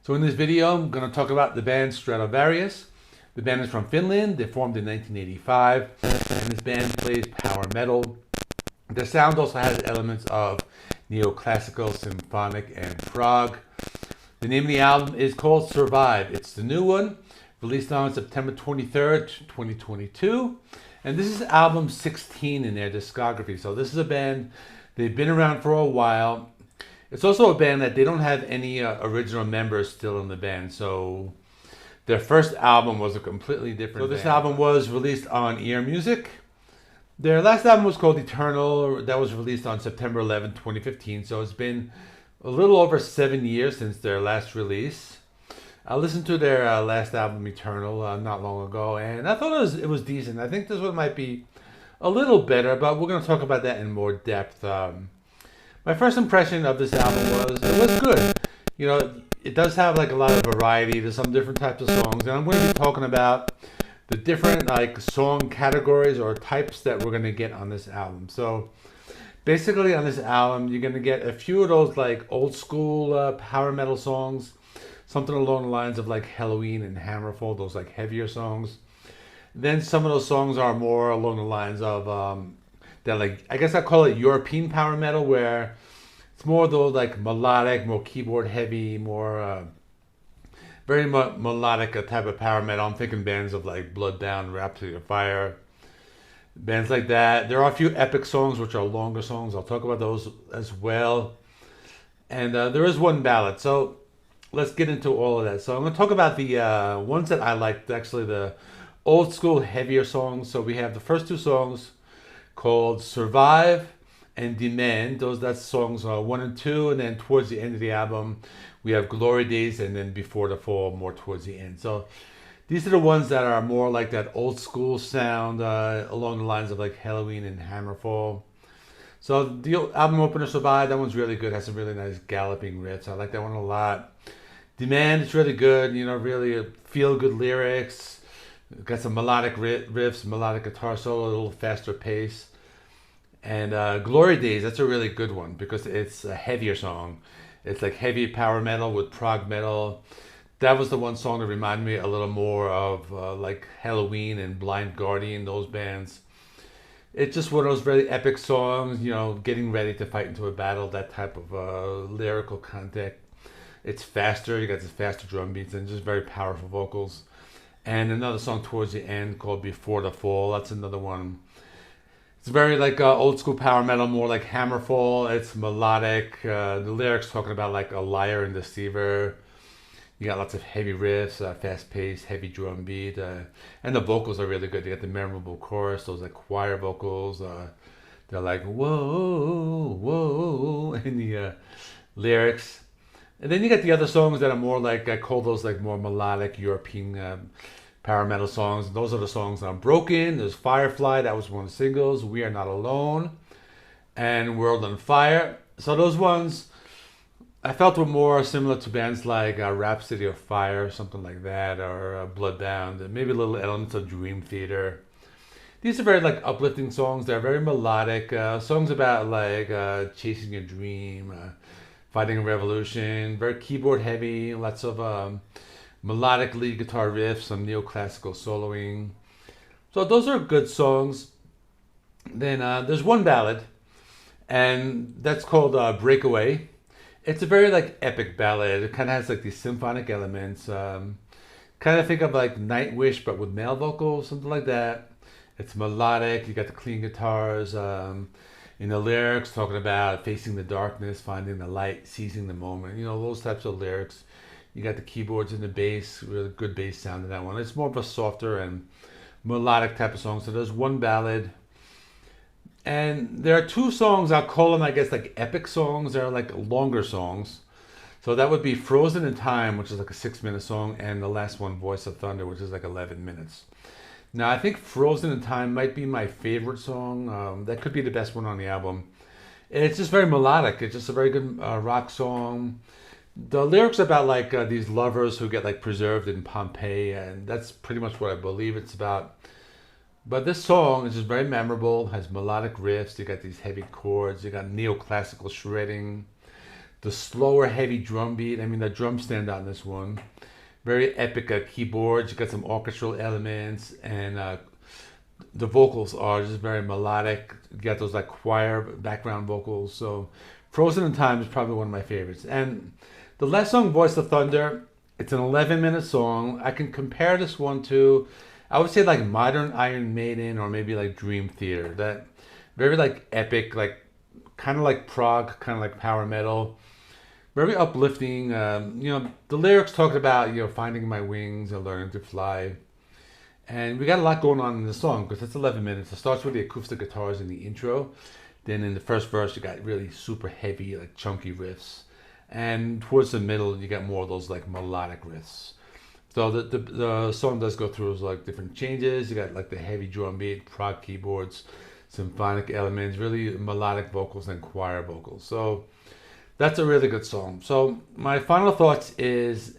So in this video, I'm going to talk about the band Stratovarius. The band is from Finland. They formed in 1985, and this band plays power metal. The sound also has elements of neoclassical, symphonic, and prog. The name of the album is called Survive. It's the new one, released on September 23rd, 2022. And this is album 16 in their discography. So this is a band, they've been around for a while. It's also a band that they don't have any original members still in the band. So their first album was a completely different band. This album was released on Earmusic. Their last album was called Eternal. That was released on September 11, 2015. So it's been a little over 7 years since their last release. I listened to their last album, Eternal, not long ago, and I thought it was decent. I think this one might be a little better, but we're going to talk about that in more depth. My first impression of this album was it was good. You know, it does have like a lot of variety. There's some different types of songs, and I'm going to be talking about the different like song categories or types that we're going to get on this album. So basically on this album, you're going to get a few of those like old school power metal songs, something along the lines of like Halloween and Hammerfall, those like heavier songs. Then some of those songs are more along the lines of that, like, I guess I call it European power metal, where it's more those like melodic, more keyboard heavy, more very melodic type of power metal. I'm thinking bands of like Bloodbound, Rhapsody of Fire, bands like that. There are a few epic songs which are longer songs. I'll talk about those as well. And there is one ballad. So let's get into all of that. So I'm going to talk about the ones that I liked, actually the old school heavier songs. So we have the first two songs called Survive and Demand. That's songs 1 and 2, and then towards the end of the album we have Glory Days, and then Before the Fall more towards the end. So these are the ones that are more like that old school sound, along the lines of like Halloween and Hammerfall. So the album opener, Survive, that one's really good, has some really nice galloping riffs. I like that one a lot. Demand is really good, you know, really feel good lyrics. Got some melodic riffs, melodic guitar solo, a little faster pace. And Glory Days, that's a really good one because it's a heavier song. It's like heavy power metal with prog metal. That was the one song that reminded me a little more of like Halloween and Blind Guardian, those bands. It's just one of those very epic songs, you know, getting ready to fight into a battle, that type of lyrical content. It's faster, you got the faster drum beats and just very powerful vocals. And another song towards the end called Before the Fall, that's another one. It's very like old school power metal, more like Hammerfall. It's melodic. The lyrics talking about like a liar and deceiver. You got lots of heavy riffs, fast paced, heavy drum beat, and the vocals are really good. You got the memorable chorus, those like choir vocals. They're like whoa, whoa in the lyrics. And then you got the other songs that are more like, I call those like more melodic European power metal songs. Those are the songs on Broken. There's Firefly, that was one of the singles. We Are Not Alone, and World on Fire. So those ones I felt were more similar to bands like Rhapsody of Fire, something like that, or Bloodbound, and maybe little elements of Dream Theater. These are very like uplifting songs. They're very melodic songs about like chasing your dream, fighting a revolution. Very keyboard heavy, lots of melodic lead guitar riffs, some neoclassical soloing. So those are good songs. Then there's one ballad, and that's called Breakaway. It's a very like epic ballad. It kind of has like these symphonic elements. Kind of think of like Nightwish, but with male vocals, something like that. It's melodic. You got the clean guitars. In the lyrics, talking about facing the darkness, finding the light, seizing the moment. You know, those types of lyrics. You got the keyboards and the bass, really good bass sound in that one. It's more of a softer and melodic type of song. So there's one ballad. And there are two songs, I'll call them, I guess, like epic songs. They're like longer songs. So that would be Frozen in Time, which is like a 6-minute song, and the last one, Voice of Thunder, which is like 11 minutes. Now, I think Frozen in Time might be my favorite song. That could be the best one on the album. And it's just very melodic. It's just a very good rock song. The lyrics about like these lovers who get like preserved in Pompeii, and that's pretty much what I believe it's about. But this song is just very memorable, has melodic riffs, you got these heavy chords, you got neoclassical shredding. the slower, heavy drum beat. I mean, the drums stand out in this one. Very epic keyboards. You got some orchestral elements, and the vocals are just very melodic. You got those like choir background vocals. So Frozen in Time is probably one of my favorites. And the last song, Voice of Thunder, it's an 11-minute song. I can compare this one to, I would say, like modern Iron Maiden or maybe like Dream Theater. That very like epic, like kind of like prog, kind of like power metal. Very uplifting. The lyrics talked about, finding my wings and learning to fly. And we got a lot going on in the song because it's 11 minutes. It starts with the acoustic guitars in the intro. Then in the first verse, you got really super heavy, like chunky riffs. And towards the middle, you got more of those like melodic riffs. So the song does go through like different changes. You got like the heavy drum beat, prog keyboards, symphonic elements, really melodic vocals and choir vocals. So that's a really good song. So my final thoughts is,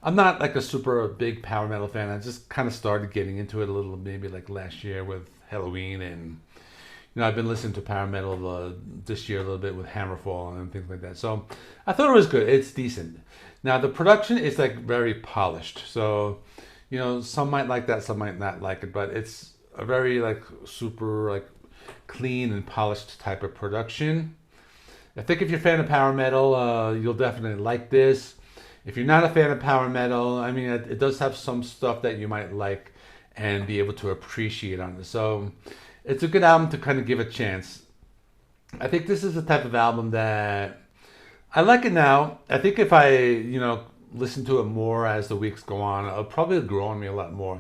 I'm not like a super big power metal fan. I just kind of started getting into it a little, maybe like last year with Halloween, and I've been listening to power metal this year a little bit with Hammerfall and things like that. So I thought it was good. It's decent. Now the production is like very polished. So some might like that, some might not like it, but it's a very like super like clean and polished type of production. I think if you're a fan of power metal, you'll definitely like this. If you're not a fan of power metal, I mean, it does have some stuff that you might like and be able to appreciate on it. So it's a good album to kind of give a chance. I think this is the type of album that I like it now. I think if I, listen to it more as the weeks go on, it'll probably grow on me a lot more.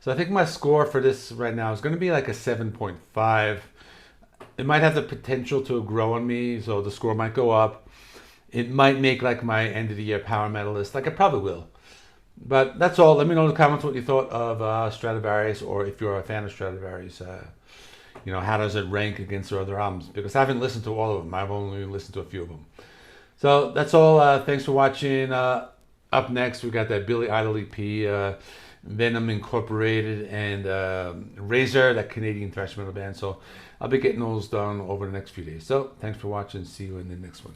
So I think my score for this right now is going to be like a 7.5. It might have the potential to grow on me, so the score might go up. It might make like my end of the year power metal list, like it probably will. But that's all. Let me know in the comments what you thought of Stratovarius, or if you're a fan of Stratovarius, how does it rank against their other albums? Because I haven't listened to all of them. I've only listened to a few of them. So that's all. Thanks for watching. Up next, we got that Billy Idol EP, Venom Incorporated, and Razor, that Canadian thrash metal band. So I'll be getting those done over the next few days. So thanks for watching. See you in the next one.